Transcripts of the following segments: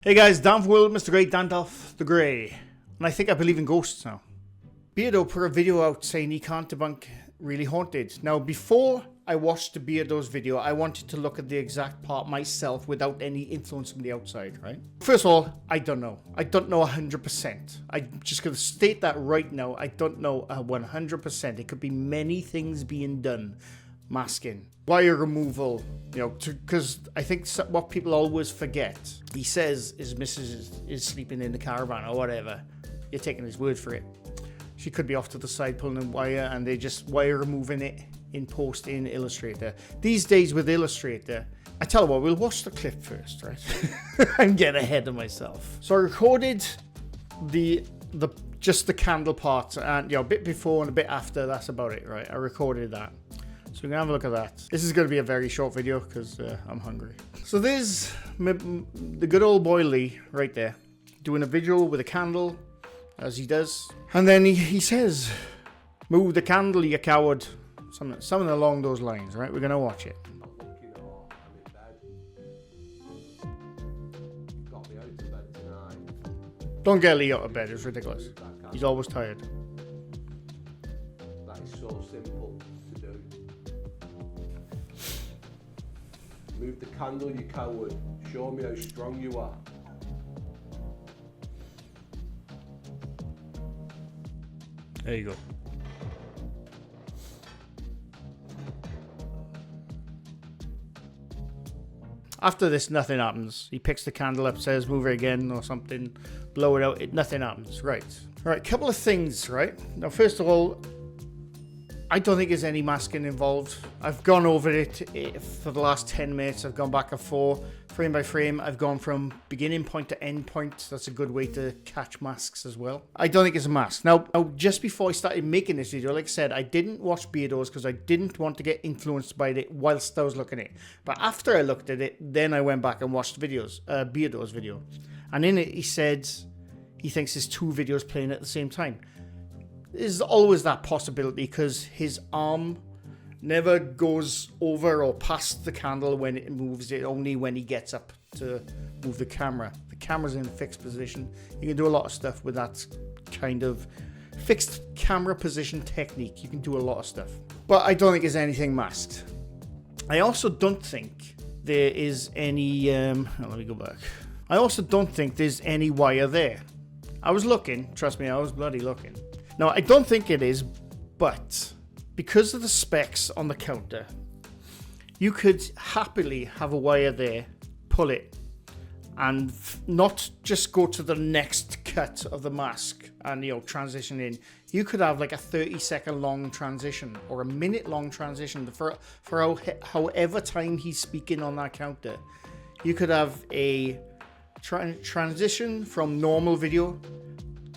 Hey guys, Dan from World, MrGrey, the Grey, and I think I believe in ghosts now. Beardo put a video out saying he can't debunk Really Haunted. Now, before I watched the Beardo's video, I wanted to look at the exact part myself without any influence from the outside, right? First of all, I don't know. I don't know 100%. I'm just going to state that right now. I don't know 100%. It could be many things being done. Masking, wire removal, because I think what people always forget, he says his missus is sleeping in the caravan or whatever. You're taking his word for it. She could be off to the side pulling a wire and they're just wire removing it in post in Illustrator. These days with Illustrator, I tell you what, we'll watch the clip first, right? I'm getting ahead of myself. So I recorded just the candle part, and a bit before and a bit after, that's about it, right? I recorded that. So we're going to have a look at that. This is going to be a very short video because I'm hungry. So there's the good old boy Lee right there doing a visual with a candle, as he does. And then he says, "Move the candle, you coward." Something along those lines, right? We're going to watch it. Don't get Lee out of bed, it's ridiculous. He's always tired. That is so simple to do. Move the candle, you coward. Show me how strong you are. There you go. After this, nothing happens. He picks the candle up, says move it again or something, blow it out. Nothing happens. Right. All right, couple of things, right? Now, first of all, I don't think there's any masking involved. I've gone over it for the last 10 minutes. I've gone back and forth, frame by frame. I've gone from beginning point to end point. That's a good way to catch masks as well. I don't think it's a mask. Now, just before I started making this video, like I said, I didn't watch Beardo's because I didn't want to get influenced by it whilst I was looking at it. But after I looked at it, then I went back and watched Beardo's video. And in it, he said he thinks there's two videos playing at the same time. There's always that possibility because his arm never goes over or past the candle when it moves it, only when he gets up to move the camera. The camera's in a fixed position. You can do a lot of stuff with that kind of fixed camera position technique. You can do a lot of stuff. But I don't think there's anything masked. I also don't think there is any... let me go back. I also don't think there's any wire there. I was looking. Trust me, I was bloody looking. Now, I don't think it is, but because of the specs on the counter, you could happily have a wire there, pull it, and not just go to the next cut of the mask and, transition in. You could have like a 30-second long transition or a minute-long transition for however time he's speaking on that counter. You could have a transition from normal video.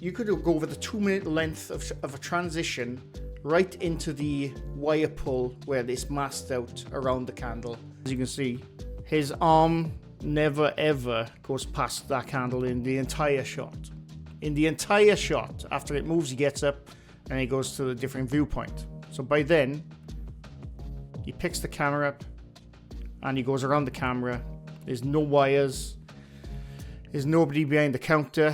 You could go over the 2-minute length of a transition right into the wire pull where it's masked out around the candle. As you can see, his arm never ever goes past that candle in the entire shot. In the entire shot, after it moves, he gets up and he goes to a different viewpoint. So by then, he picks the camera up and he goes around the camera. There's no wires. There's nobody behind the counter.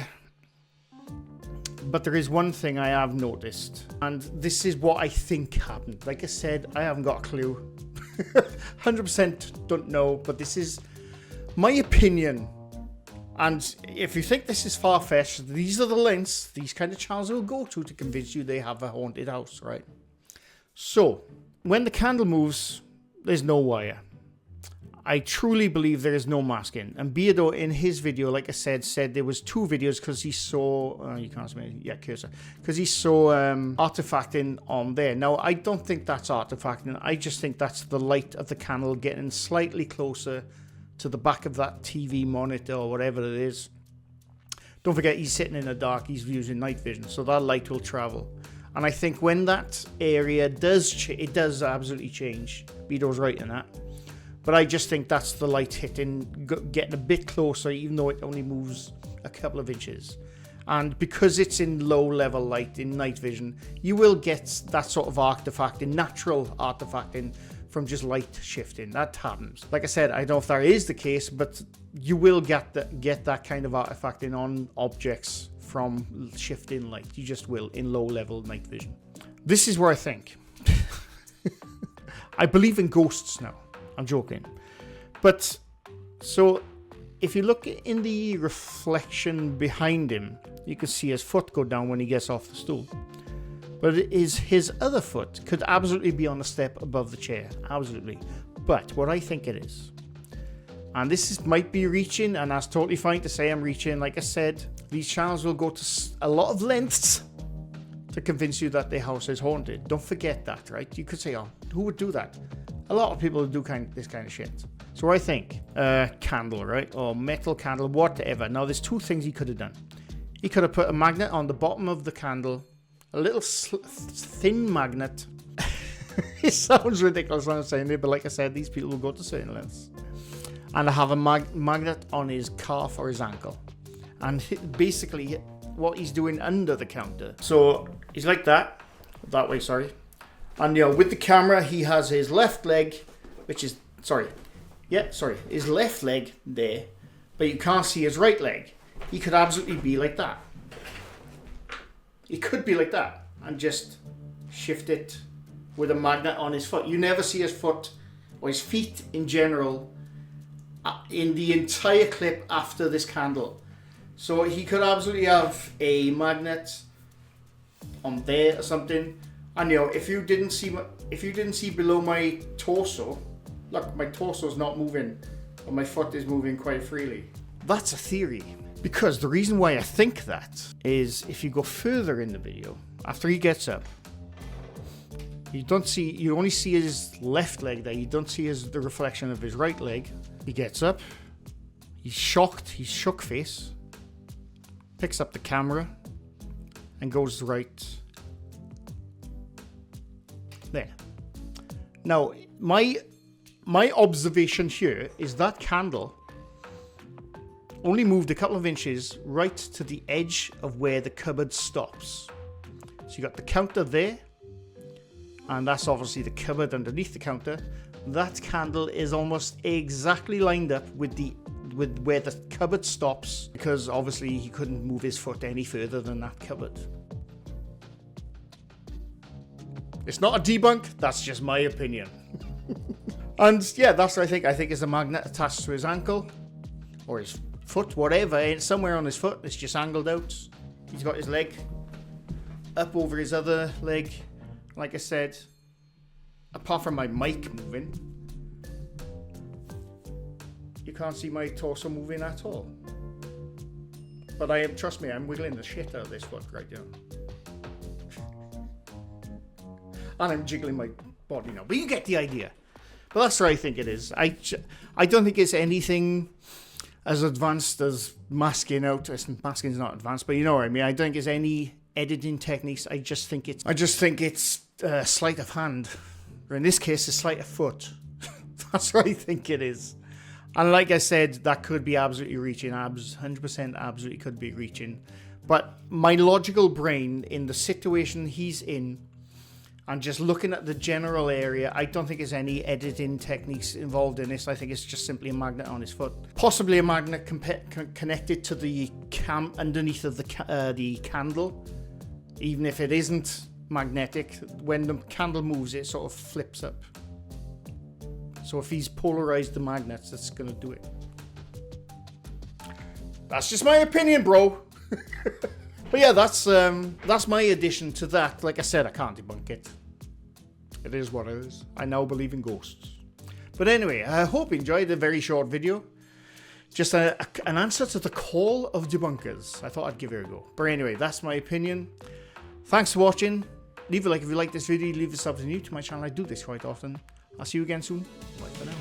But there is one thing I have noticed, and this is what I think happened. Like I said, I haven't got a clue. 100% don't know, but this is my opinion. And if you think this is far-fetched, these are the lengths these kind of channels will go to convince you they have a haunted house, right? So, when the candle moves, there's no wire. I truly believe there is no masking. And Beardo, in his video, like I said there was two videos because he saw... you can't see me. Yeah, cursor. Because he saw artifacting on there. Now, I don't think that's artifacting. I just think that's the light of the candle getting slightly closer to the back of that TV monitor or whatever it is. Don't forget, he's sitting in the dark. He's using night vision. So that light will travel. And I think when that area does... it does absolutely change. Beardo's right in that. But I just think that's the light hitting, getting a bit closer, even though it only moves a couple of inches. And because it's in low level light, in night vision, you will get that sort of artifacting, natural artifacting from just light shifting. That happens. Like I said, I don't know if that is the case, but you will get that kind of artifacting on objects from shifting light. You just will in low level night vision. This is where I think. I believe in ghosts now. I'm joking. But so if you look in the reflection behind him, you can see his foot go down when he gets off the stool. But it is his other foot could absolutely be on a step above the chair. Absolutely. But what I think it is, and might be reaching, and that's totally fine to say I'm reaching. Like I said, these channels will go to a lot of lengths to convince you that the house is haunted. Don't forget that, right? You could say, oh, who would do that? A lot of people do this kind of shit. So I think candle, right? Or metal candle, whatever. Now, there's two things he could have done. He could have put a magnet on the bottom of the candle, a little thin magnet. It sounds ridiculous when I'm saying it, but like I said, these people will go to certain lengths. And have a magnet on his calf or his ankle. And basically what he's doing under the counter. So he's like that way, sorry. And with the camera, he has his left leg, which is, his left leg there, but you can't see his right leg. He could absolutely be like that. He could be like that and just shift it with a magnet on his foot. You never see his foot or his feet in general in the entire clip after this candle. So he could absolutely have a magnet on there or something. And if you didn't see below my torso, look, my torso's not moving, but my foot is moving quite freely. That's a theory. Because the reason why I think that is if you go further in the video, after he gets up, you only see his left leg there. You don't see the reflection of his right leg. He gets up, he's shook face, picks up the camera and goes right there. Now, my observation here is that candle only moved a couple of inches right to the edge of where the cupboard stops. So you got the counter there, and that's obviously the cupboard underneath the counter. That candle is almost exactly lined up with where the cupboard stops, because obviously he couldn't move his foot any further than that cupboard. It's not a debunk, that's just my opinion. And yeah, that's what I think. I think it's a magnet attached to his ankle or his foot, whatever. It's somewhere on his foot. It's just angled out. He's got his leg up over his other leg. Like I said, apart from my mic moving, you can't see my torso moving at all. But trust me, I'm wiggling the shit out of this foot right now. And I'm jiggling my body now. But you get the idea. But that's what I think it is. I don't think it's anything as advanced as masking out. Masking's not advanced, but you know what I mean. I don't think it's any editing techniques. I just think it's sleight of hand. Or in this case, a sleight of foot. That's what I think it is. And like I said, that could be absolutely reaching. 100% absolutely could be reaching. But my logical brain, in the situation he's in, and just looking at the general area, I don't think there's any editing techniques involved in this. I think it's just simply a magnet on his foot. Possibly a magnet connected to the cam underneath of the candle. Even if it isn't magnetic, when the candle moves, it sort of flips up. So if he's polarized the magnets, that's going to do it. That's just my opinion, bro. But yeah, that's my addition to that. Like I said, I can't debunk it. It is what it is. I now believe in ghosts. But anyway, I hope you enjoyed the very short video. Just an answer to the call of debunkers. I thought I'd give it a go. But anyway, that's my opinion. Thanks for watching. Leave a like if you like this video. Leave a sub if you're new to my channel. I do this quite often. I'll see you again soon. Bye for now.